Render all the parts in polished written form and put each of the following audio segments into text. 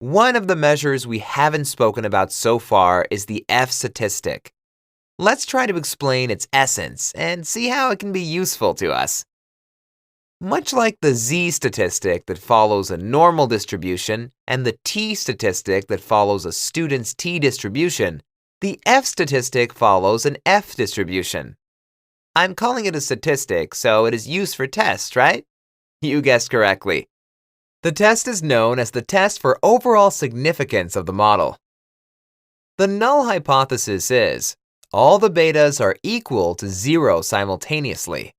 One of the measures we haven't spoken about so far is the F-statistic. Let's try to explain its essence and see how it can be useful to us. Much like the Z-statistic that follows a normal distribution and the T-statistic that follows a student's T-distribution, the F-statistic follows an F-distribution. I'm calling it a statistic, so it is used for tests, right? You guessed correctly. The test is known as the test for overall significance of the model. The null hypothesis is all the betas are equal to 0 simultaneously.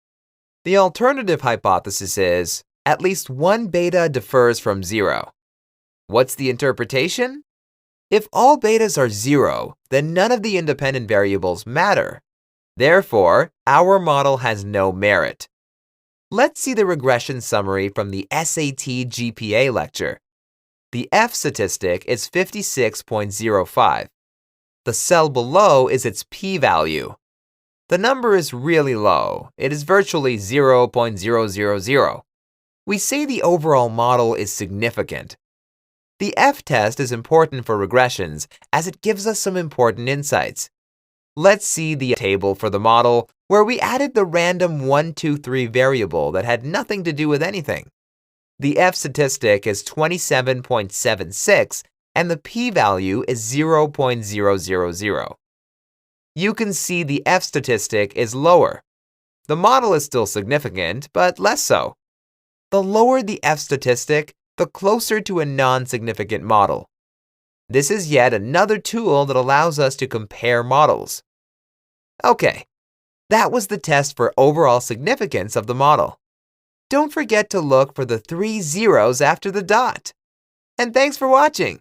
The alternative hypothesis is at least one beta differs from 0. What's the interpretation? If all betas are 0, then none of the independent variables matter. Therefore, our model has no merit. Let's see the regression summary from the SAT GPA lecture. The F statistic is 56.05. The cell below is its p-value. The number is really low. It is virtually 0.000. We say the overall model is significant. The F-test is important for regressions as it gives us some important insights. Let's see the table for the model where we added the random 1, 2, 3 variable that had nothing to do with anything. The F statistic is 27.76 and the p-value is 0.000. You can see the F statistic is lower. The model is still significant, but less so. The lower the F statistic, the closer to a non-significant model. This is yet another tool that allows us to compare models. Okay, that was the test for overall significance of the model. Don't forget to look for the 3 zeros after the dot. And thanks for watching.